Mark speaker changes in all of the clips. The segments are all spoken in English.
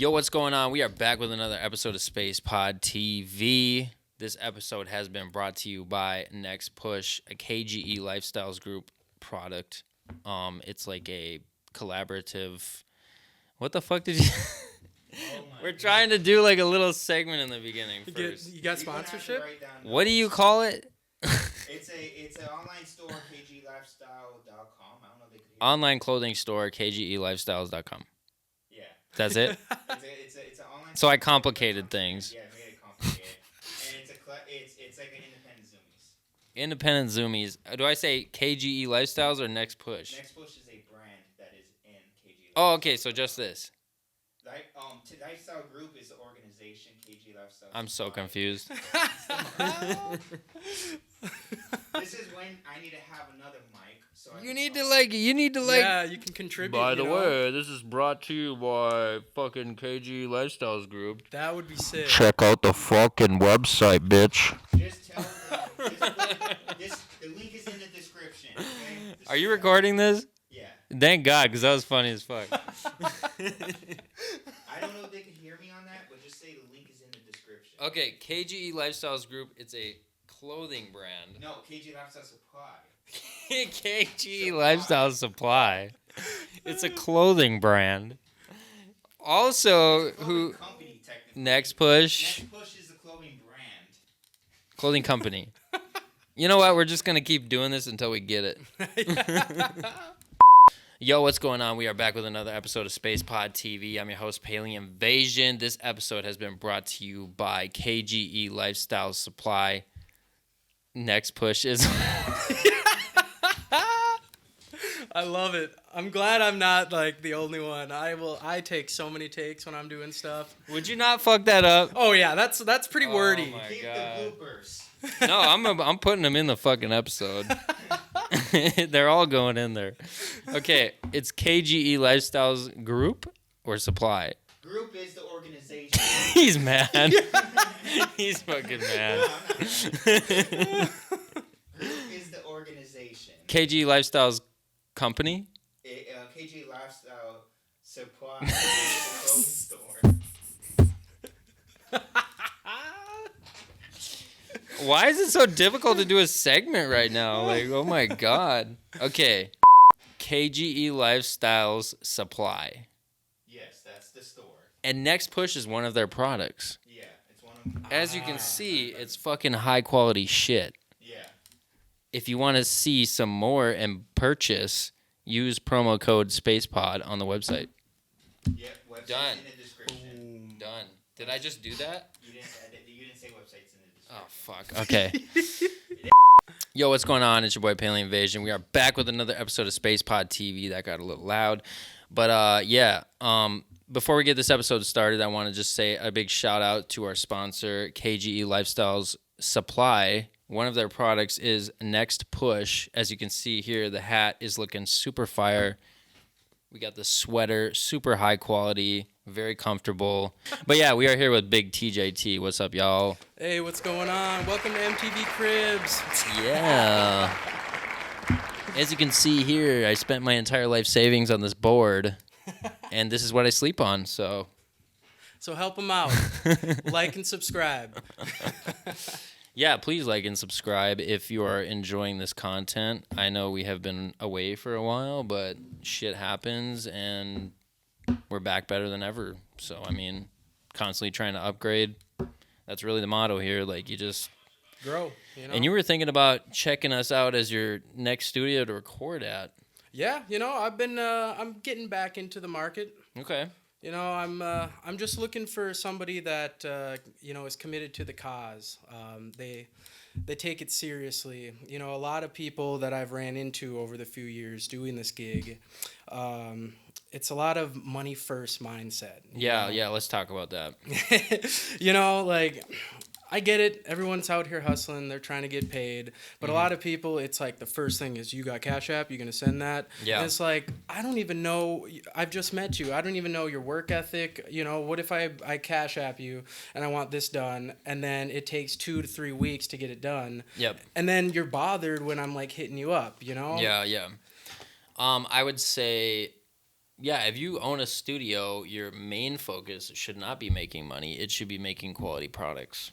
Speaker 1: Yo, what's going on? We are back with another episode of SpacePod TV. This episode has been brought to you by Next Push, a KGE Lifestyles Group product. It's like a collaborative. What the fuck did you? We're trying to do like a little segment in the beginning first.
Speaker 2: You got sponsorship?
Speaker 1: What do you call it?
Speaker 3: It's an online store, kglifestyle.com. I don't know if they could hear
Speaker 1: Online clothing store, kgelifestyles.com.
Speaker 3: Yeah.
Speaker 1: That's it?
Speaker 3: It's an online.
Speaker 1: So I complicated things.
Speaker 3: Yeah, made it complicated. And it's like an independent Zoomies.
Speaker 1: Independent Zoomies. Do I say KGE Lifestyles or Next Push?
Speaker 3: Next Push is a brand that is in KGE.
Speaker 1: Oh, okay. So just this.
Speaker 3: Lifestyle Group is the organization, KGE Lifestyle.
Speaker 1: I'm so confused.
Speaker 3: This is when I need to have another mic. So
Speaker 1: You need to like.
Speaker 2: Yeah, you can contribute.
Speaker 1: By the way, this is brought to you by fucking KG Lifestyles Group.
Speaker 2: That would be sick.
Speaker 1: Check out the fucking website, bitch.
Speaker 3: Just tell them. The link is in the description. Okay?
Speaker 1: Are you recording this?
Speaker 3: Yeah.
Speaker 1: Thank God, because that was funny as fuck.
Speaker 3: I don't know if they can hear me on that, but just say the link is in the description.
Speaker 1: Okay, KGE Lifestyles Group. It's a clothing brand.
Speaker 3: No, KG Lifestyle Supply.
Speaker 1: KGE Lifestyle Supply. It's a clothing brand. Also,
Speaker 3: It's a
Speaker 1: who?
Speaker 3: company, technically.
Speaker 1: Next Push.
Speaker 3: Next Push is a clothing brand.
Speaker 1: Clothing company. You know what? We're just going to keep doing this until we get it. Yo, what's going on? We are back with another episode of SpacePod TV. I'm your host, Paley Invasion. This episode has been brought to you by KGE Lifestyle Supply. Next Push is...
Speaker 2: I love it. I'm glad I'm not like the only one. I take so many takes when I'm doing stuff.
Speaker 1: Would you not fuck that up?
Speaker 2: Oh yeah, that's pretty wordy.
Speaker 1: Oh my
Speaker 3: Keep
Speaker 1: God.
Speaker 3: the bloopers.
Speaker 1: No, I'm putting them in the fucking episode. They're all going in there. Okay, it's KGE Lifestyles Group or Supply?
Speaker 3: Group is the organization.
Speaker 1: He's mad. He's fucking mad.
Speaker 3: Group is the organization.
Speaker 1: KGE Lifestyles Company?
Speaker 3: KG Lifestyle Supply is the clothing store.
Speaker 1: Why is it so difficult to do a segment right now? Like, oh my God. Okay. KGE Lifestyles Supply.
Speaker 3: Yes, that's the store.
Speaker 1: And Next Push is one of their products.
Speaker 3: Yeah, it's one of them.
Speaker 1: As you can see, it's fucking high quality shit.
Speaker 3: Yeah.
Speaker 1: If you want to see some more and purchase, use promo code SpacePod on the website.
Speaker 3: Yep, website's
Speaker 1: Done.
Speaker 3: in the description.
Speaker 1: Done. Did I just do that?
Speaker 3: You didn't say websites in the description.
Speaker 1: Oh, fuck. Okay. Yo, what's going on? It's your boy, Paley Invasion. We are back with another episode of SpacePod TV. That got a little loud. But, before we get this episode started, I want to just say a big shout out to our sponsor, KGE Lifestyles Supply. One of their products is Next Push. As you can see here, the hat is looking super fire. We got the sweater, super high quality, very comfortable. But yeah, we are here with Big TJT. What's up, y'all?
Speaker 2: Hey, what's going on? Welcome to MTV Cribs.
Speaker 1: Yeah. As you can see here, I spent my entire life savings on this board, and this is what I sleep on, so.
Speaker 2: So help them out. Like and subscribe.
Speaker 1: Yeah, please like and subscribe if you are enjoying this content. I know we have been away for a while, but shit happens, and we're back better than ever. So, I mean, constantly trying to upgrade. That's really the motto here. Like, you just...
Speaker 2: Grow, you know?
Speaker 1: And you were thinking about checking us out as your next studio to record at.
Speaker 2: Yeah, I'm getting back into the market.
Speaker 1: Okay.
Speaker 2: You know, I'm just looking for somebody that is committed to the cause. They take it seriously. You know, a lot of people that I've ran into over the few years doing this gig, it's a lot of money first mindset.
Speaker 1: Yeah, let's talk about that.
Speaker 2: You know, like, I get it. Everyone's out here hustling. They're trying to get paid. But a lot of people, it's like the first thing is, you got Cash App? You going to send that?
Speaker 1: Yeah.
Speaker 2: And it's like, I don't even know. I've just met you. I don't even know your work ethic. You know, what if I Cash App you and I want this done, and then it takes 2 to 3 weeks to get it done?
Speaker 1: Yep.
Speaker 2: And then you're bothered when I'm like hitting you up, you know?
Speaker 1: Yeah. I would say if you own a studio, your main focus should not be making money. It should be making quality products.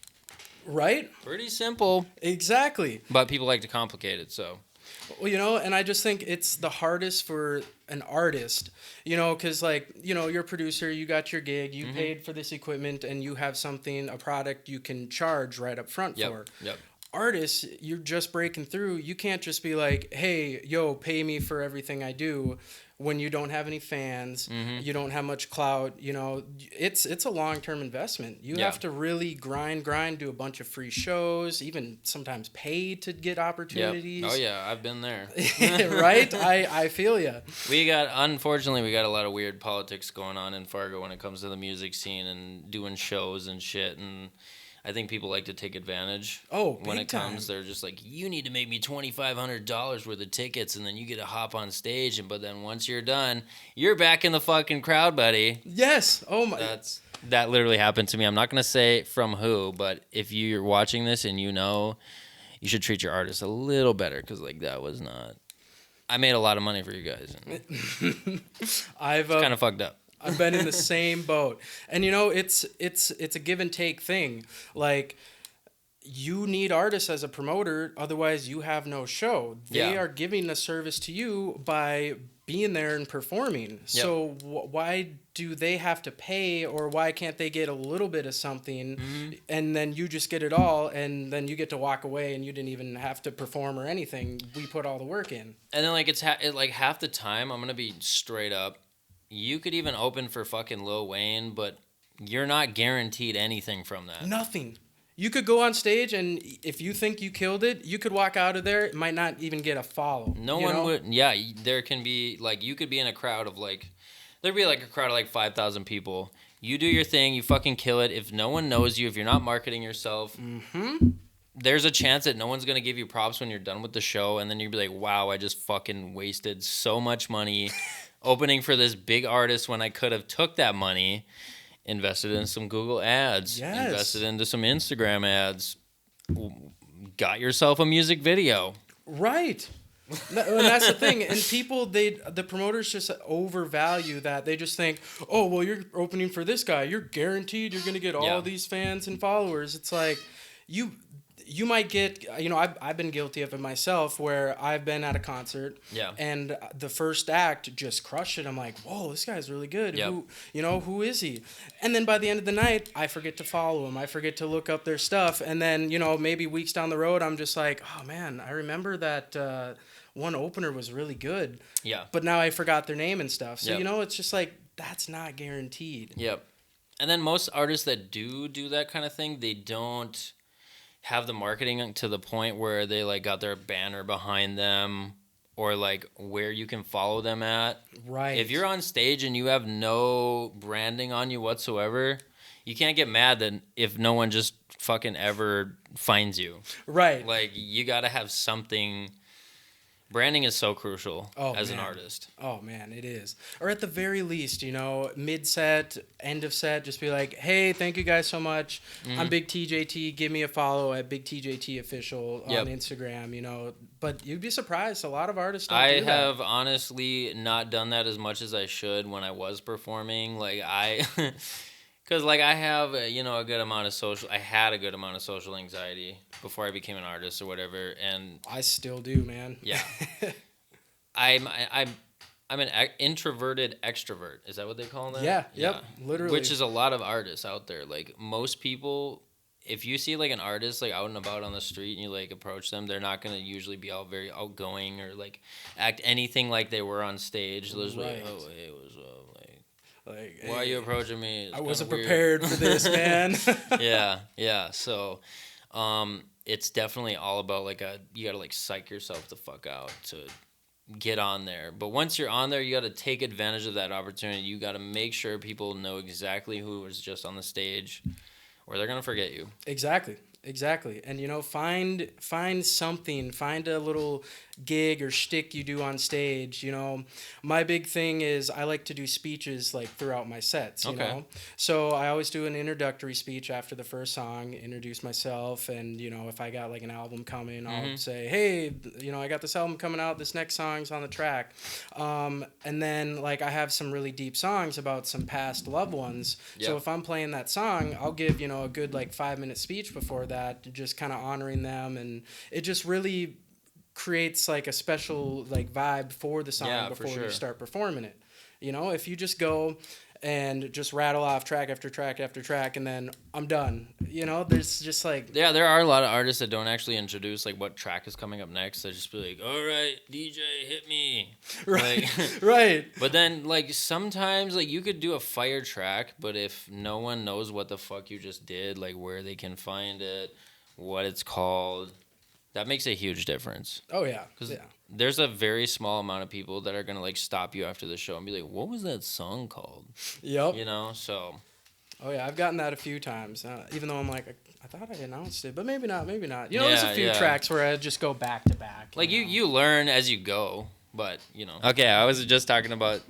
Speaker 2: Right?
Speaker 1: Pretty simple.
Speaker 2: Exactly.
Speaker 1: But people like to complicate it, so.
Speaker 2: Well, and I just think it's the hardest for an artist, because, you're a producer, you got your gig, you paid for this equipment, and you have a product you can charge right up front for.
Speaker 1: Yep.
Speaker 2: Artists, you're just breaking through. You can't just be like, hey, pay me for everything I do when you don't have any fans, you don't have much clout. It's a long-term investment. You have to really grind, do a bunch of free shows, even sometimes pay to get opportunities.
Speaker 1: Yep. Oh, yeah, I've been there.
Speaker 2: Right? I feel you.
Speaker 1: Unfortunately, we got a lot of weird politics going on in Fargo when it comes to the music scene and doing shows and shit, and I think people like to take advantage. When it comes, they're just like, you need to make me $2,500 worth of tickets, and then you get to hop on stage. But then once you're done, you're back in the fucking crowd, buddy.
Speaker 2: Yes. Oh my.
Speaker 1: That literally happened to me. I'm not gonna say from who, but if you're watching this and you should treat your artists a little better, because that was not. I made a lot of money for you guys. It's kind of fucked up.
Speaker 2: I've been in the same boat. And it's a give and take thing. You need artists as a promoter, otherwise you have no show. They are giving a service to you by being there and performing. Yep. So why do they have to pay, or why can't they get a little bit of something and then you just get it all, and then you get to walk away and you didn't even have to perform or anything. We put all the work in.
Speaker 1: And then it's half the time, I'm going to be straight up, you could even open for fucking Lil Wayne, but you're not guaranteed anything from that.
Speaker 2: Nothing. You could go on stage, and if you think you killed it, you could walk out of there. It might not even get a follow.
Speaker 1: No one would. Yeah, there can be, you could be in a crowd of, there'd be, a crowd of, 5,000 people. You do your thing. You fucking kill it. If no one knows you, if you're not marketing yourself, there's a chance that no one's going to give you props when you're done with the show, and then you'd be like, wow, I just fucking wasted so much money opening for this big artist when I could have took that money, invested in some Google ads, invested into some Instagram ads, got yourself a music video.
Speaker 2: Right. And that's the thing. And people, the promoters just overvalue that. They just think, oh, well, you're opening for this guy. You're guaranteed you're going to get all these fans and followers. It's like, you might get, I've been guilty of it myself, where I've been at a concert and the first act just crushed it. I'm like, whoa, this guy's really good.
Speaker 1: Yep.
Speaker 2: Who is he? And then by the end of the night, I forget to follow him. I forget to look up their stuff. And then, maybe weeks down the road, I'm just like, oh man, I remember that one opener was really good.
Speaker 1: Yeah.
Speaker 2: But now I forgot their name and stuff. So, it's just like, that's not guaranteed.
Speaker 1: Yep. And then most artists that do that kind of thing, they don't have the marketing to the point where they got their banner behind them, or where you can follow them at.
Speaker 2: Right.
Speaker 1: If you're on stage and you have no branding on you whatsoever, you can't get mad that if no one just fucking ever finds you.
Speaker 2: Right.
Speaker 1: You got to have something. Branding is so crucial as an artist.
Speaker 2: Oh, man, it is. Or at the very least, mid-set, end of set, just be like, hey, thank you guys so much. I'm Big TJT. Give me a follow at Big TJT Official on Instagram, But you'd be surprised. A lot of artists don't do that. I have
Speaker 1: honestly not done that as much as I should when I was performing. Because, I have, a good amount of I had a good amount of social anxiety before I became an artist or whatever, and
Speaker 2: I still do, man.
Speaker 1: Yeah. I'm an introverted extrovert. Is that what they call that?
Speaker 2: Yeah. Yep. Literally.
Speaker 1: Which is a lot of artists out there. Most people, if you see, an artist, out and about on the street and you, approach them, they're not going to usually be all very outgoing or, act anything like they were on stage. They're just like, oh, hey, what's up? Why are you approaching me?
Speaker 2: I wasn't prepared for this, man.
Speaker 1: Yeah. So, it's definitely all about you gotta psych yourself the fuck out to get on there. But once you're on there, you gotta take advantage of that opportunity. You gotta make sure people know exactly who was just on the stage, or they're gonna forget you.
Speaker 2: Exactly. Exactly. And find something, find a little gig or shtick you do on stage. My big thing is I like to do speeches like throughout my sets,
Speaker 1: Okay.
Speaker 2: So I always do an introductory speech after the first song, introduce myself, and if I got like an album coming, I'll say, "Hey, I got this album coming out. This next song's on the track." And then like I have some really deep songs about some past loved ones. So if I'm playing that song, I'll give, a good like 5-minute speech before that, just kind of honoring them, and it just really creates like a special like vibe for the song before you start performing it. If you just go and just rattle off track after track after track and then I'm done. There's just like
Speaker 1: there are a lot of artists that don't actually introduce like what track is coming up next. They just be like, "All right, DJ, hit me."
Speaker 2: Right.
Speaker 1: Like,
Speaker 2: right.
Speaker 1: But then like sometimes like you could do a fire track, but if no one knows what the fuck you just did, like where they can find it, what it's called, that makes a huge difference.
Speaker 2: Oh yeah.
Speaker 1: Because there's a very small amount of people that are gonna like stop you after the show and be like, "What was that song called?"
Speaker 2: Yep.
Speaker 1: So.
Speaker 2: Oh yeah, I've gotten that a few times. Even though I'm like, I thought I announced it, but maybe not. There's a few tracks where I just go back to back.
Speaker 1: Like you learn as you go, but Okay, I was just talking about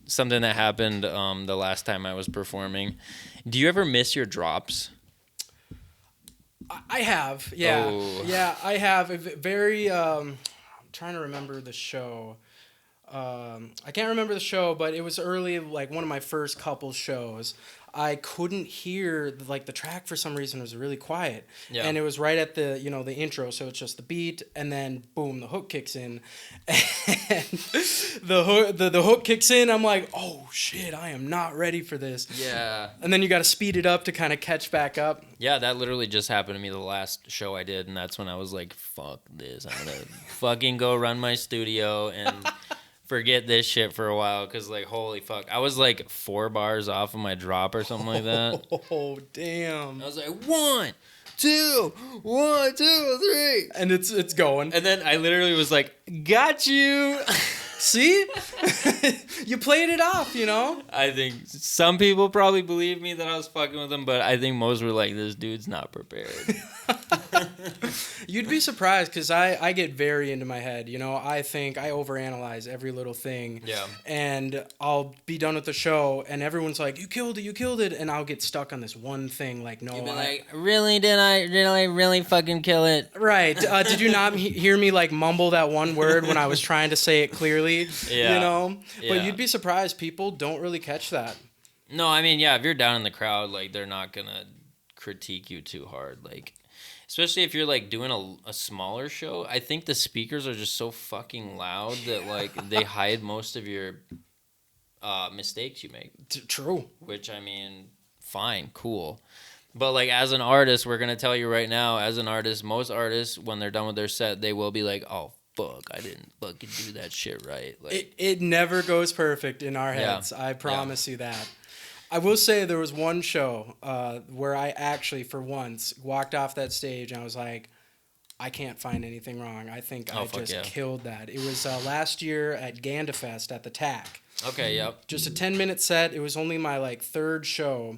Speaker 1: something that happened the last time I was performing. Do you ever miss your drops?
Speaker 2: I have, yeah.
Speaker 1: Oh.
Speaker 2: Yeah, I have. I'm trying to remember the show. I can't remember the show, but it was early, like one of my first couple shows. I couldn't hear like the track for some reason. It was really quiet, and it was right at the the intro, so it's just the beat, and then boom, the hook kicks in, and the hook kicks in. I'm like, oh shit, I am not ready for this.
Speaker 1: Yeah.
Speaker 2: And then you got to speed it up to kind of catch back up.
Speaker 1: Yeah, that literally just happened to me the last show I did, and that's when I was like, fuck this, I'm gonna fucking go run my studio and forget this shit for a while, because like holy fuck, I was like 4 bars off of my drop or something like that.
Speaker 2: Oh damn.
Speaker 1: I was like 1 2 1 2 3,
Speaker 2: and it's going,
Speaker 1: and then I literally was like, got you.
Speaker 2: See? You played it off,
Speaker 1: I think some people probably believe me that I was fucking with them, but I think most were like, this dude's not prepared.
Speaker 2: You'd be surprised, because I get very into my head. I think I overanalyze every little thing.
Speaker 1: Yeah.
Speaker 2: And I'll be done with the show, and everyone's like, you killed it. And I'll get stuck on this one thing, like, no.
Speaker 1: You'd be like, really? Did I really fucking kill it?
Speaker 2: Right. Did you not hear me, like, mumble that one word when I was trying to say it clearly?
Speaker 1: Yeah.
Speaker 2: But you'd be surprised. People don't really catch that.
Speaker 1: No, I mean, yeah, if you're down in the crowd, like, they're not gonna critique you too hard. Like, especially if you're, like, doing a smaller show. I think the speakers are just so fucking loud that, like, they hide most of your mistakes you make.
Speaker 2: True.
Speaker 1: Which, I mean, fine, cool. But, like, as an artist, we're gonna tell you right now, as an artist, most artists, when they're done with their set, they will be like, oh, fuck, I didn't fucking do that shit right. Like,
Speaker 2: it never goes perfect in our heads. I promise you that. I will say there was one show where I actually, for once, walked off that stage and I was like, I can't find anything wrong. I think I just killed that. It was last year at GandaFest at the TAC.
Speaker 1: Okay, yep.
Speaker 2: Just a 10-minute set. It was only my like 3rd show.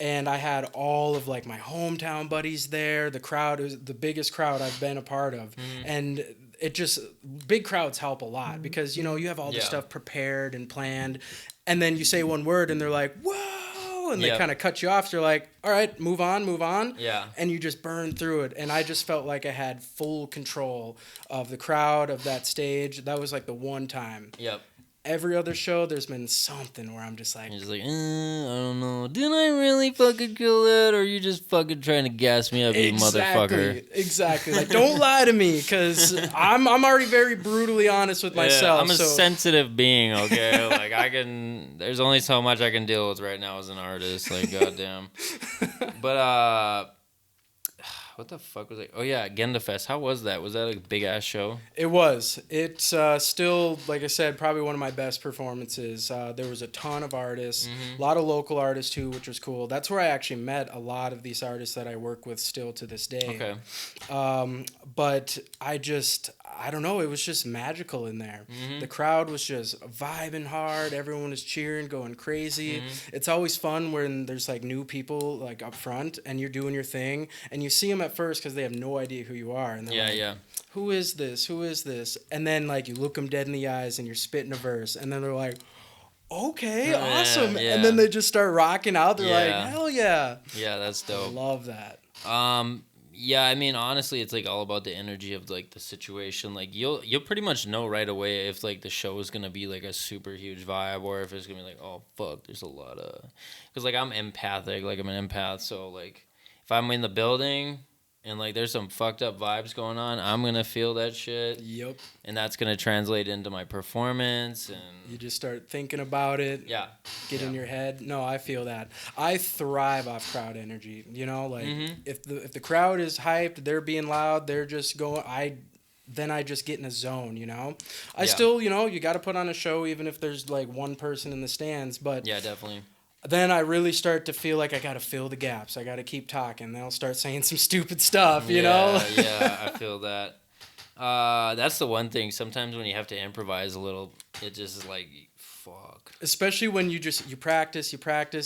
Speaker 2: And I had all of like my hometown buddies there. The crowd was the biggest crowd I've been a part of. And it just, big crowds help a lot, because you have all this stuff prepared and planned, and then you say one word and they're like, whoa, and they kind of cut you off. They're like, all right, move on.
Speaker 1: Yeah.
Speaker 2: And you just burn through it. And I just felt like I had full control of the crowd, of that stage. That was like the one time.
Speaker 1: Yep.
Speaker 2: Every other show, there's been something where I'm just like...
Speaker 1: You're just like, I don't know. Did I really fucking kill it? Or are you just fucking trying to gas me up, you motherfucker?
Speaker 2: Exactly. Like, don't lie to me, because I'm already very brutally honest with myself.
Speaker 1: I'm a sensitive being, okay? Like, there's only so much I can deal with right now as an artist. Like, goddamn. But, what the fuck was it? Oh, yeah, GandaFest. How was that? Was that a big-ass show?
Speaker 2: It was. It's still, like I said, probably one of my best performances. There was a ton of artists, a lot of local artists, too, which was cool. That's where I actually met a lot of these artists that I work with still to this day.
Speaker 1: Okay.
Speaker 2: But I just... I don't know, it was just magical in there.
Speaker 1: Mm-hmm.
Speaker 2: The crowd was just vibing hard. Everyone was cheering, going crazy.
Speaker 1: Mm-hmm.
Speaker 2: It's always fun when there's like new people like up front and you're doing your thing and you see them at first because they have no idea who you are. And they're like,
Speaker 1: Yeah.
Speaker 2: who is this? Who is this? And then like you look them dead in the eyes and you're spitting a verse and then they're like, okay, awesome.
Speaker 1: Yeah.
Speaker 2: And then they just start rocking out. They're
Speaker 1: Yeah.
Speaker 2: like, hell yeah.
Speaker 1: Yeah, that's
Speaker 2: I
Speaker 1: dope.
Speaker 2: love that.
Speaker 1: Yeah, I mean, honestly, it's like all about the energy of like the situation. Like you'll pretty much know right away if like the show is gonna be like a super huge vibe or if it's gonna be like, oh fuck, there's a lot of, because like I'm empathic, like I'm an empath, so like if I'm in the building and like there's some fucked up vibes going on, I'm gonna feel that shit,
Speaker 2: Yep.
Speaker 1: and that's gonna translate into my performance
Speaker 2: You
Speaker 1: and
Speaker 2: just start thinking about it.
Speaker 1: yeah,
Speaker 2: Get in your head. No, I feel that. I thrive off crowd energy. You know, like if the crowd is hyped, they're being loud, they're just going. Then I just get in a zone. You know, I still, you know, you got to put on a show even if there's like one person in the stands. But
Speaker 1: yeah, definitely.
Speaker 2: then I really start to feel like I got to fill the gaps. I got to keep talking. Then I'll start saying some stupid stuff. You know.
Speaker 1: Yeah, I feel that. That's the one thing. Sometimes when you have to improvise a little, it just is like, fuck.
Speaker 2: Especially when you practice,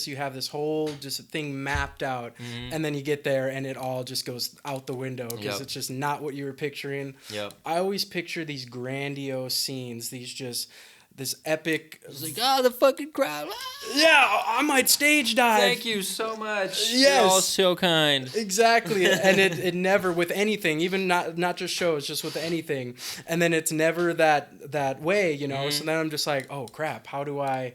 Speaker 2: you have this whole just thing mapped out, and then you get there and it all just goes out the window because it's just not what you were picturing.
Speaker 1: Yep.
Speaker 2: I always picture these grandiose scenes, this epic.
Speaker 1: It's like, oh, the fucking crowd.
Speaker 2: Yeah, I might stage dive.
Speaker 1: Thank you so much.
Speaker 2: Yes.
Speaker 1: You're all so kind.
Speaker 2: Exactly. And it never, with anything, even not just shows, just with anything. And then it's never that way, you know? So then I'm just like, oh crap, how do I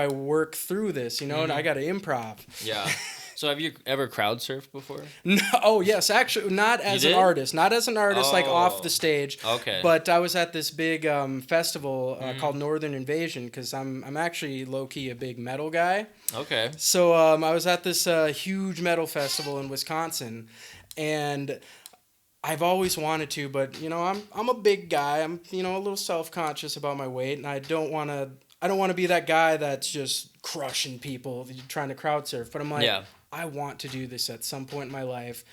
Speaker 2: work through this, you know? And I got to improv.
Speaker 1: Yeah. So have you ever crowd surfed before?
Speaker 2: No, oh yes, actually not as an artist, like off the stage.
Speaker 1: Okay.
Speaker 2: But I was at this big festival called Northern Invasion because I'm actually low key a big metal guy.
Speaker 1: Okay.
Speaker 2: So I was at this huge metal festival in Wisconsin, and I've always wanted to, but you know I'm a big guy. I'm a little self-conscious about my weight, and I don't want to be that guy that's just crushing people trying to crowd surf. But I'm like, I want to do this at some point in my life.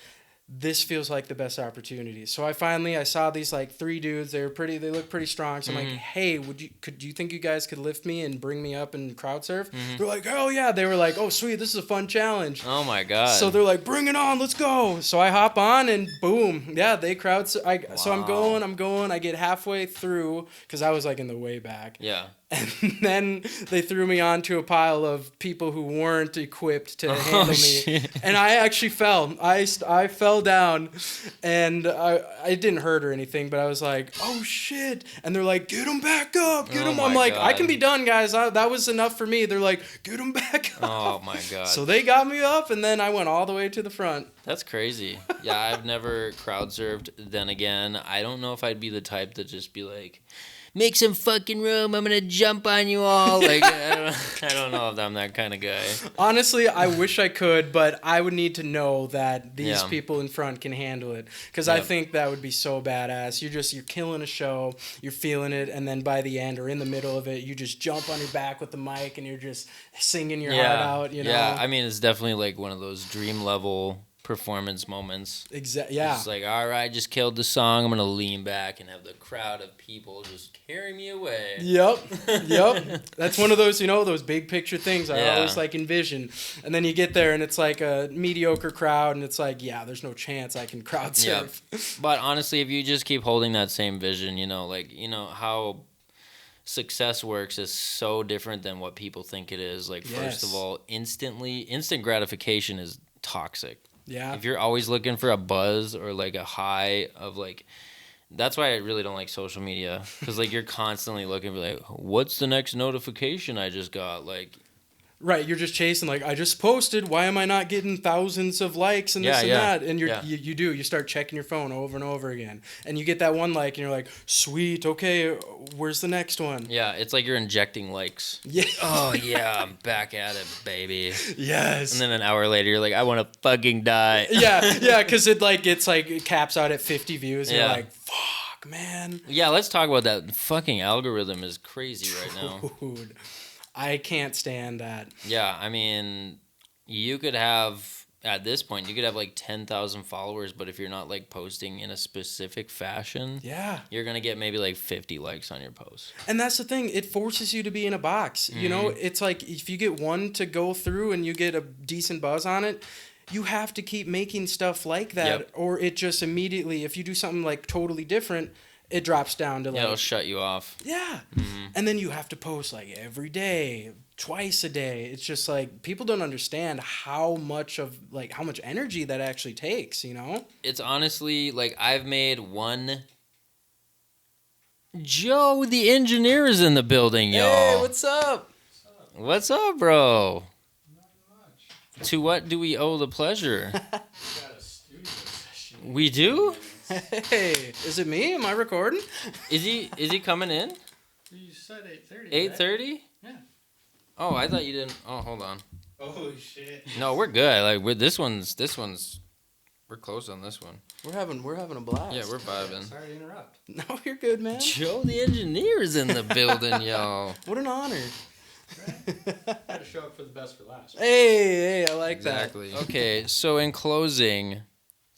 Speaker 2: This feels like the best opportunity. So I saw these like three dudes. They look pretty strong. So I'm like, hey, do you think you guys could lift me and bring me up and crowd surf? They're like, hell yeah. They were like, oh sweet, this is a fun challenge.
Speaker 1: Oh my God.
Speaker 2: So they're like, bring it on, let's go. So I hop on and boom, yeah, they crowd surf. So I'm going. I get halfway through because I was like in the way back.
Speaker 1: Yeah.
Speaker 2: And then they threw me onto a pile of people who weren't equipped to handle me. And I actually fell. I fell down, and I didn't hurt or anything, but I was like, oh shit. And they're like, get him back up, get him. I'm like,
Speaker 1: God.
Speaker 2: I can be done, guys. That was enough for me. They're like, get him back up.
Speaker 1: Oh my God.
Speaker 2: So they got me up, and then I went all the way to the front.
Speaker 1: That's crazy. Yeah, I've never crowd surfed. Then again, I don't know if I'd be the type to just be like, make some fucking room, I'm gonna jump on you all. Like, I don't know if I'm that kind of guy.
Speaker 2: Honestly, I wish I could, but I would need to know that these people in front can handle it. Because I think that would be so badass. You're killing a show, you're feeling it, and then by the end or in the middle of it, you just jump on your back with the mic and you're just singing your heart out, you know?
Speaker 1: Yeah, I mean, it's definitely like one of those dream level performance moments.
Speaker 2: Exactly. Yeah.
Speaker 1: It's like, all right, just killed the song. I'm gonna lean back and have the crowd of people just carry me away.
Speaker 2: Yep. That's one of those, those big picture things I always like envision. And then you get there and it's like a mediocre crowd and it's like, yeah, there's no chance I can crowd surf.
Speaker 1: But honestly, if you just keep holding that same vision, how success works is so different than what people think it is. Like, first of all, instant gratification is toxic.
Speaker 2: Yeah.
Speaker 1: If you're always looking for a buzz or like a high of like, that's why I really don't like social media, because like you're constantly looking for like, what's the next notification I just got? Like,
Speaker 2: right, you're just chasing like, I just posted, why am I not getting thousands of likes and this and that? And you start checking your phone over and over again, and you get that one like, and you're like, sweet, okay, where's the next one?
Speaker 1: Yeah, it's like you're injecting likes.
Speaker 2: Yeah.
Speaker 1: Oh yeah, I'm back at it, baby.
Speaker 2: Yes.
Speaker 1: And then an hour later, you're like, I want to fucking die.
Speaker 2: Yeah, because it caps out at 50 views, and you're like, fuck, man.
Speaker 1: Yeah, let's talk about that. The fucking algorithm is crazy right now.
Speaker 2: Dude, I can't stand that.
Speaker 1: Yeah, I mean, you could have at this point, you could have like 10,000 followers, but if you're not like posting in a specific fashion,
Speaker 2: Yeah.
Speaker 1: you're going to get maybe like 50 likes on your post.
Speaker 2: And that's the thing. It forces you to be in a box. You know, it's like if you get one to go through and you get a decent buzz on it, you have to keep making stuff like that, or it just immediately, if you do something like totally different, it drops down to like...
Speaker 1: Yeah, it'll shut you off.
Speaker 2: Yeah. And then you have to post like every day, twice a day. It's just like people don't understand how much energy that actually takes, you know?
Speaker 1: It's honestly like I've made one. Joe, the engineer, is in the building, y'all.
Speaker 2: Hey, what's up?
Speaker 1: What's up, bro? To what do we owe the pleasure? We do?
Speaker 2: Hey, is it me? Am I recording?
Speaker 1: Is he coming in?
Speaker 4: You said 8:30.
Speaker 1: 8:30?
Speaker 4: Yeah.
Speaker 1: Oh, I thought you didn't. Oh, hold on.
Speaker 3: Oh shit.
Speaker 1: No, we're good. Like with this one's we're close on this one.
Speaker 2: We're having a blast.
Speaker 1: Yeah, we're vibing.
Speaker 4: Sorry to interrupt.
Speaker 2: No, you're good, man.
Speaker 1: Joe, the engineer, is in the building, y'all.
Speaker 2: What an honor.
Speaker 4: Got to show up for the best for last.
Speaker 2: Hey, I like
Speaker 1: Exactly. Okay, so in closing,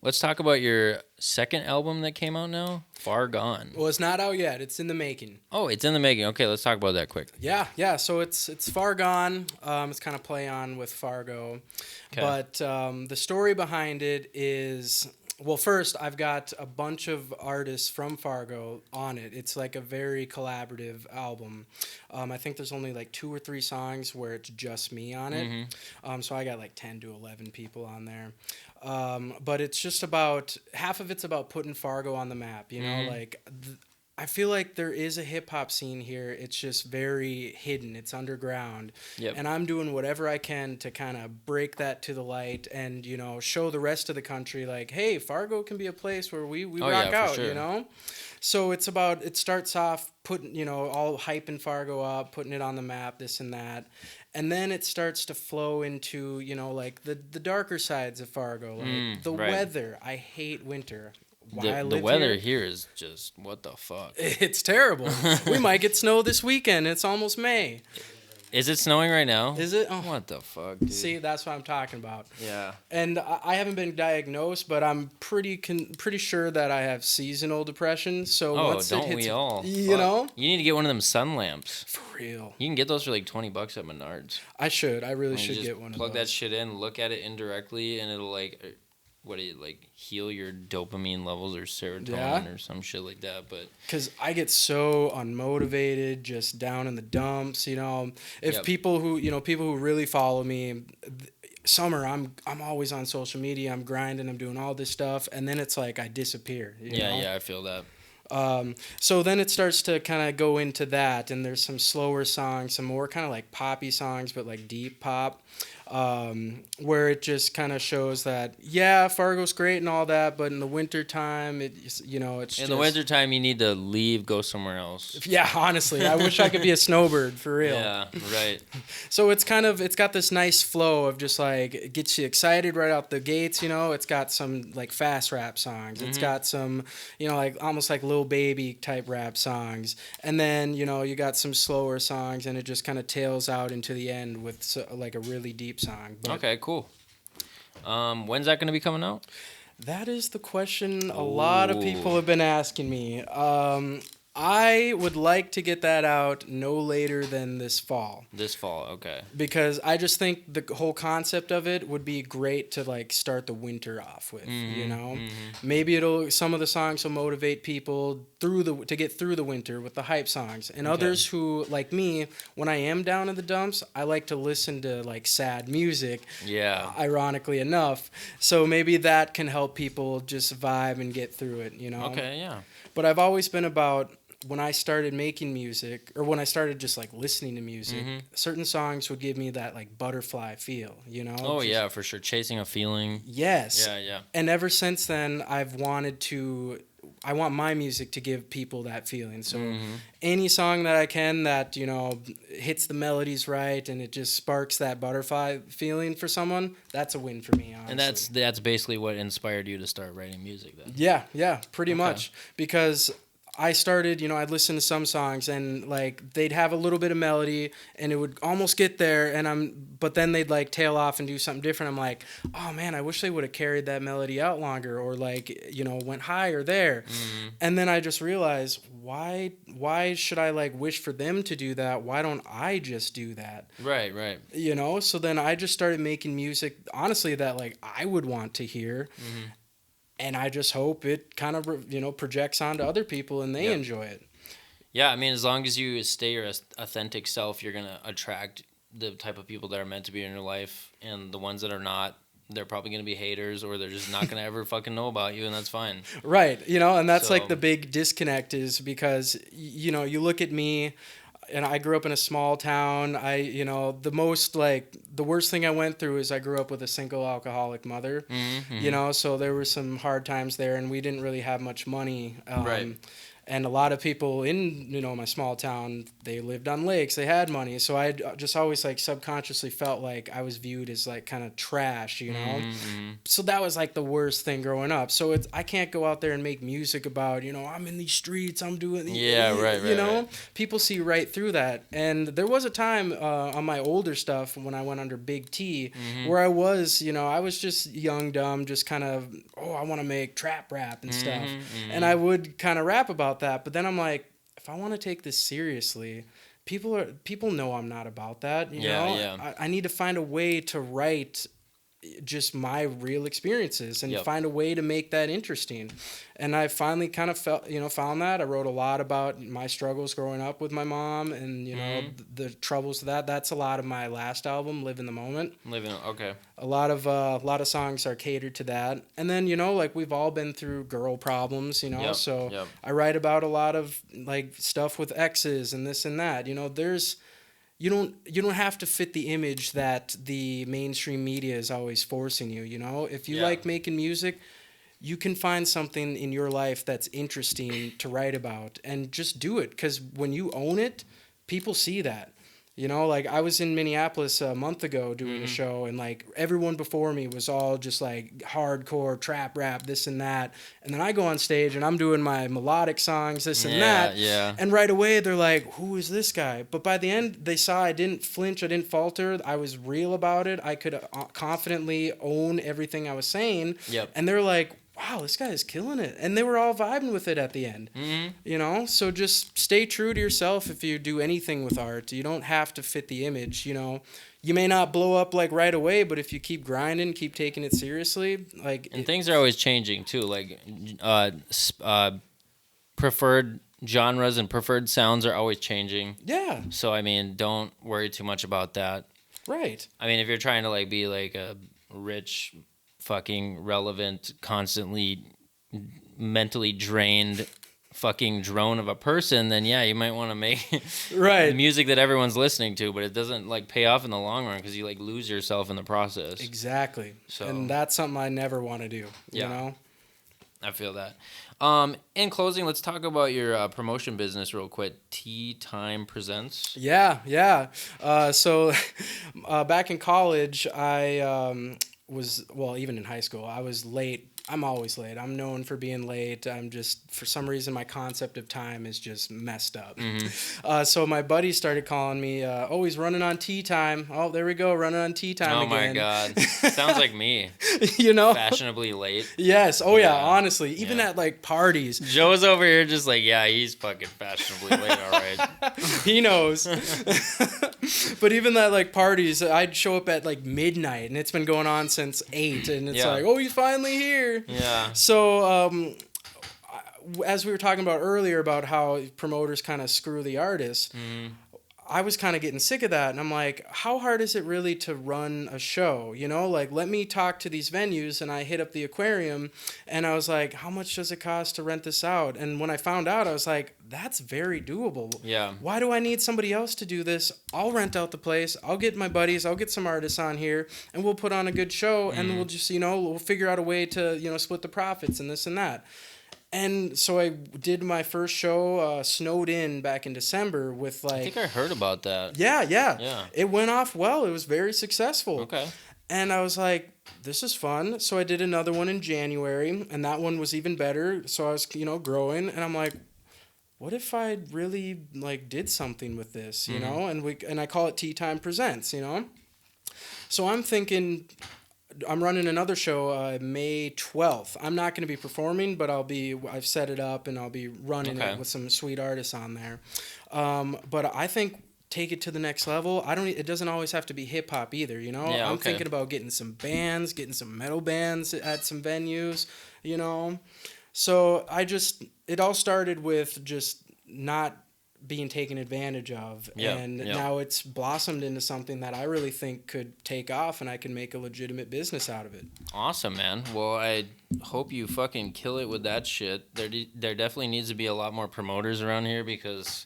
Speaker 1: let's talk about your second album that came out now, Far Gone.
Speaker 2: that. Well, it's not out yet. It's in the making.
Speaker 1: Oh, it's in the making. Okay, let's talk about that quick.
Speaker 2: Yeah. So it's Far Gone. It's kind of play on with Fargo.
Speaker 1: Okay.
Speaker 2: But the story behind it is... Well, first, I've got a bunch of artists from Fargo on it. It's like a very collaborative album. I think there's only like 2 or 3 songs where it's just me on it. So I got like 10 to 11 people on there. But it's just about... Half of it's about putting Fargo on the map, you know? Like... I feel like there is a hip-hop scene here. It's just very hidden. It's underground.
Speaker 1: Yep.
Speaker 2: And I'm doing whatever I can to kind of break that to the light and, you know, show the rest of the country, like, hey, Fargo can be a place where we rock out,
Speaker 1: sure.
Speaker 2: you know? So it starts off putting, you know, all hyping Fargo up, putting it on the map, this and that. And then it starts to flow into, you know, like the darker sides of Fargo. Like the
Speaker 1: right.
Speaker 2: weather. I hate winter.
Speaker 1: The weather here is just, what the fuck?
Speaker 2: It's terrible. We might get snow this weekend. It's almost May.
Speaker 1: Is it snowing right now?
Speaker 2: Is it? Oh,
Speaker 1: What the fuck, dude?
Speaker 2: see, that's what I'm talking about.
Speaker 1: Yeah.
Speaker 2: And I haven't been diagnosed, but I'm pretty sure that I have seasonal depression. So
Speaker 1: Oh,
Speaker 2: once
Speaker 1: don't
Speaker 2: it hits,
Speaker 1: we all?
Speaker 2: you
Speaker 1: Fuck.
Speaker 2: know,
Speaker 1: You need to get one of them sun lamps.
Speaker 2: for real.
Speaker 1: You can get those for like $20 at Menards.
Speaker 2: I really
Speaker 1: And you
Speaker 2: should
Speaker 1: just
Speaker 2: get one
Speaker 1: plug
Speaker 2: of
Speaker 1: that
Speaker 2: those.
Speaker 1: shit in, look at it indirectly, and it'll like, heal your dopamine levels or serotonin
Speaker 2: Yeah.
Speaker 1: or some shit like that. But
Speaker 2: Because I get so unmotivated, just down in the dumps. You know, if
Speaker 1: Yep.
Speaker 2: people who really follow me, summer I'm always on social media. I'm grinding. I'm doing all this stuff, and then it's like I disappear. You know?
Speaker 1: yeah, I feel that.
Speaker 2: So then it starts to kind of go into that, and there's some slower songs, some more kind of like poppy songs, but like deep pop, where it just kind of shows that, yeah, Fargo's great and all that, but in the wintertime, it's
Speaker 1: In
Speaker 2: just...
Speaker 1: the wintertime, you need to leave, go somewhere else.
Speaker 2: Yeah, honestly, I wish I could be a snowbird, for real.
Speaker 1: Yeah, right.
Speaker 2: So it's got this nice flow of just like, it gets you excited right out the gates, you know? It's got some like fast rap songs. It's got some, you know, like almost like Lil Baby type rap songs. And then, you know, you got some slower songs, and it just kind of tails out into the end with like a really deep song. But
Speaker 1: Okay, cool. When's that going to be coming out?
Speaker 2: that is the question a lot of people have been asking me. I would like to get that out no later than this fall.
Speaker 1: This fall, okay.
Speaker 2: Because I just think the whole concept of it would be great to like start the winter off with, you know? Maybe some of the songs will motivate people to get through the winter with the hype songs. And others who, like me, when I am down in the dumps, I like to listen to like sad music.
Speaker 1: Yeah.
Speaker 2: Ironically enough. So maybe that can help people just vibe and get through it, you know?
Speaker 1: Okay, yeah.
Speaker 2: But I've always been about, when I started making music, or when I started just like listening to music, certain songs would give me that like butterfly feel, you know?
Speaker 1: Oh, yeah, for sure. Chasing a feeling.
Speaker 2: Yes.
Speaker 1: Yeah.
Speaker 2: And ever since then, I want my music to give people that feeling. So any song that I can that, you know, hits the melodies right and it just sparks that butterfly feeling for someone, that's a win for me, honestly.
Speaker 1: And that's basically what inspired you to start writing music then.
Speaker 2: Yeah, pretty much. Because I started, I'd listen to some songs and like they'd have a little bit of melody and it would almost get there but then they'd like tail off and do something different. I'm like, oh man, I wish they would have carried that melody out longer or like, went higher there.
Speaker 1: Mm-hmm.
Speaker 2: And then I just realized why should I like wish for them to do that? Why don't I just do that?
Speaker 1: Right.
Speaker 2: So then I just started making music, honestly, that like I would want to hear.
Speaker 1: Mm-hmm.
Speaker 2: And I just hope it kind of, projects onto other people and they enjoy it.
Speaker 1: Yeah, I mean, as long as you stay your authentic self, you're going to attract the type of people that are meant to be in your life. And the ones that are not, they're probably going to be haters or they're just not going to ever fucking know about you, and that's fine.
Speaker 2: Right. And that's
Speaker 1: So,
Speaker 2: like the big disconnect is because, you look at me, and I grew up in a small town. The worst thing I went through is I grew up with a single alcoholic mother, so there were some hard times there and we didn't really have much money.
Speaker 1: Right.
Speaker 2: And a lot of people in, my small town, they lived on lakes, they had money. So I just always like subconsciously felt like I was viewed as like kind of trash,
Speaker 1: Mm-hmm.
Speaker 2: So that was like the worst thing growing up. So I can't go out there and make music about, I'm in these streets, I'm doing,
Speaker 1: Right.
Speaker 2: People see right through that. And there was a time on my older stuff when I went under Big T where I was, I was just young, dumb, just kind of, I want to make trap rap and stuff. And I would kind of rap about that, but then I'm like, if I want to take this seriously, people know I'm not about that. You know, I need to find a way to write just my real experiences and find a way to make that interesting. And I finally kind of found that. I wrote a lot about my struggles growing up with my mom and, the troubles of that. That's a lot of my last album, Live in the Moment.
Speaker 1: Okay.
Speaker 2: A lot of songs are catered to that. And then, like we've all been through girl problems, so I write about a lot of like stuff with exes and this and that. You don't have to fit the image that the mainstream media is always forcing you, If you like making music, you can find something in your life that's interesting to write about and just do it, because when you own it, people see that. Like I was in Minneapolis a month ago doing a show, and like everyone before me was all just like hardcore trap rap, this and that. And then I go on stage and I'm doing my melodic songs, this and that.
Speaker 1: Yeah.
Speaker 2: And right away they're like, who is this guy? But by the end they saw I didn't flinch, I didn't falter. I was real about it. I could confidently own everything I was saying.
Speaker 1: Yep.
Speaker 2: And they're like, wow, this guy is killing it. And they were all vibing with it at the end. So just stay true to yourself if you do anything with art. You don't have to fit the image, You may not blow up like right away, but if you keep grinding, keep taking it seriously, like...
Speaker 1: And things are always changing too, like preferred genres and preferred sounds are always changing.
Speaker 2: Yeah.
Speaker 1: So, I mean, don't worry too much about that.
Speaker 2: Right.
Speaker 1: I mean, if you're trying to like be like a rich, fucking relevant, constantly mentally drained fucking drone of a person, then yeah, you might want to make music that everyone's listening to, but it doesn't like pay off in the long run because you like lose yourself in the process.
Speaker 2: Exactly.
Speaker 1: So,
Speaker 2: and that's something I never want to do. You know?
Speaker 1: I feel that. In closing, let's talk about your promotion business real quick. Tea Time Presents.
Speaker 2: Yeah. So back in college, I even in high school, I was late. I'm always late. I'm known for being late. I'm just, for some reason, my concept of time is just messed up. So my buddy started calling me, he's running on tea time. Oh, there we go, running on tea time again.
Speaker 1: Oh my God. Sounds like me. Fashionably late.
Speaker 2: Yes. Oh yeah, honestly. Even at like parties.
Speaker 1: Joe's over here just like, yeah, he's fucking fashionably late, all right.
Speaker 2: He knows. But even at like parties, I'd show up at like midnight and it's been going on since 8 and it's like, oh, he's finally here.
Speaker 1: Yeah.
Speaker 2: So as we were talking about earlier about how promoters kind of screw the artists, I was kind of getting sick of that. And I'm like, how hard is it really to run a show? Like, let me talk to these venues. And I hit up the aquarium and I was like, how much does it cost to rent this out? And when I found out, I was like, that's very doable.
Speaker 1: Yeah.
Speaker 2: Why do I need somebody else to do this? I'll rent out the place. I'll get my buddies. I'll get some artists on here and we'll put on a good show and we'll just, we'll figure out a way to, split the profits and this and that. And so I did my first show, Snowed In, back in December with like...
Speaker 1: I think I heard about that.
Speaker 2: Yeah. It went off well. It was very successful.
Speaker 1: Okay.
Speaker 2: And I was like, this is fun. So I did another one in January, and that one was even better. So I was, growing, and I'm like, what if I really like did something with this, you
Speaker 1: Mm-hmm.
Speaker 2: know? And I call it Tea Time Presents, you know? So I'm thinking I'm running another show May 12th. I'm not going to be performing, but I've set it up and I'll be running
Speaker 1: Okay.
Speaker 2: it with some sweet artists on there. But I think take it to the next level. It doesn't always have to be hip hop either, you know?
Speaker 1: Yeah,
Speaker 2: I'm
Speaker 1: okay.
Speaker 2: thinking about getting some bands, getting some metal bands at some venues, you know? So it all started with just not being taken advantage of.
Speaker 1: Yeah,
Speaker 2: And
Speaker 1: yeah.
Speaker 2: now it's blossomed into something that I really think could take off and I can make a legitimate business out of it.
Speaker 1: Awesome, man. Well, I hope you fucking kill it with that shit. There definitely needs to be a lot more promoters around here because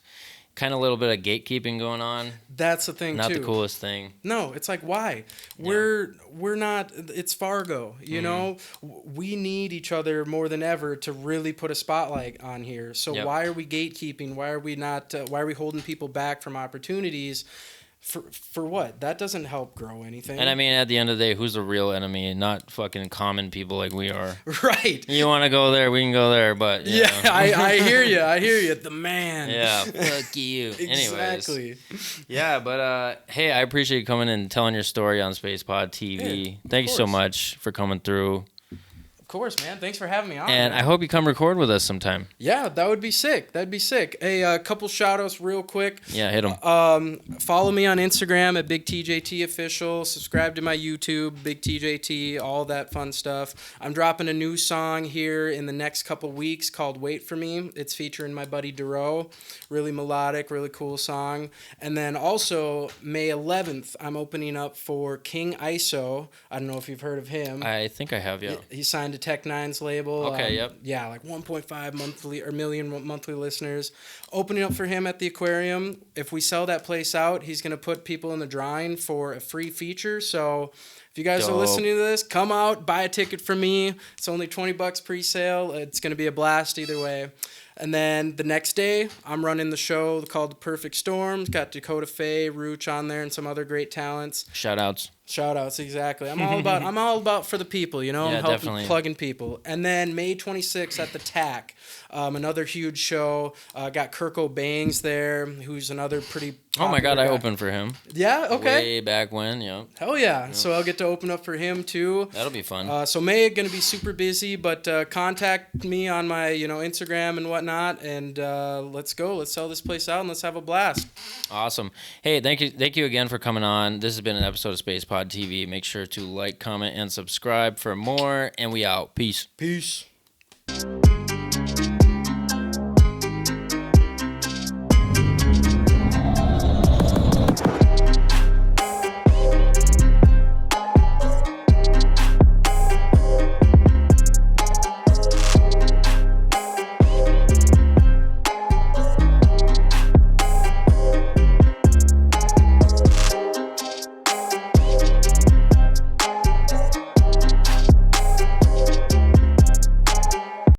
Speaker 1: kind of a little bit of gatekeeping going on.
Speaker 2: That's the thing,
Speaker 1: Not
Speaker 2: too.
Speaker 1: the coolest thing.
Speaker 2: No, it's like, why? We're not, it's Fargo, you know? We need each other more than ever to really put a spotlight on here. So
Speaker 1: Yep.
Speaker 2: why are we gatekeeping? Why are we not, why are we holding people back from opportunities? For what? That doesn't help grow anything.
Speaker 1: And I mean, at the end of the day, who's the real enemy? Not fucking common people like we are.
Speaker 2: Right.
Speaker 1: You want to go there, we can go there, but you
Speaker 2: Yeah,
Speaker 1: know.
Speaker 2: I hear you. I hear you. The man.
Speaker 1: Yeah, fuck you. Anyways.
Speaker 2: Exactly.
Speaker 1: Yeah, but hey, I appreciate you coming and telling your story on SpacePod TV.
Speaker 2: Yeah,
Speaker 1: Thank you so
Speaker 2: course.
Speaker 1: much for coming through.
Speaker 2: Of course, man. Thanks for having me on.
Speaker 1: And
Speaker 2: man.
Speaker 1: I hope you come record with us sometime.
Speaker 2: Yeah, that would be sick. That'd be sick. Hey, a couple shout outs real quick.
Speaker 1: Yeah, hit them.
Speaker 2: Follow me on Instagram at Big TJT Official. Subscribe to my YouTube, Big TJT, all that fun stuff. I'm dropping a new song here in the next couple weeks called Wait For Me. It's featuring my buddy Duro. Really melodic, really cool song. And then also, May 11th, I'm opening up for King ISO. I don't know if you've heard of him.
Speaker 1: I think I have, yeah.
Speaker 2: He signed to Tech Nine's label.
Speaker 1: Okay, yep.
Speaker 2: Yeah, like 1.5 million monthly listeners. Opening up for him at the aquarium. If we sell that place out, he's going to put people in the drawing for a free feature. So if you guys are
Speaker 1: Dope.
Speaker 2: listening to this, come out, buy a ticket from me. It's only $20 pre-sale. It's going to be a blast either way. And then the next day, I'm running the show called The Perfect Storm. It's got Dakota, Rooch on there, and some other great talents.
Speaker 1: Shout outs.
Speaker 2: Shout outs, exactly. I'm all about for the people, you know.
Speaker 1: Yeah,
Speaker 2: I'm helping
Speaker 1: definitely.
Speaker 2: plugging people. And then May 26th at the TAC, another huge show. Got Kirk O'Bangs there, who's another pretty.
Speaker 1: Oh my God,
Speaker 2: popular
Speaker 1: I
Speaker 2: guy.
Speaker 1: opened for him.
Speaker 2: Yeah. Okay.
Speaker 1: Way back when, yeah.
Speaker 2: Hell yeah. So I'll get to open up for him too.
Speaker 1: That'll be fun.
Speaker 2: So May gonna be super busy, but contact me on my Instagram and whatnot, and let's go. Let's sell this place out and let's have a blast.
Speaker 1: Awesome. Hey, thank you again for coming on. This has been an episode of SpacePod TV. Make sure to like, comment, and subscribe for more, and we out. Peace.
Speaker 2: Peace.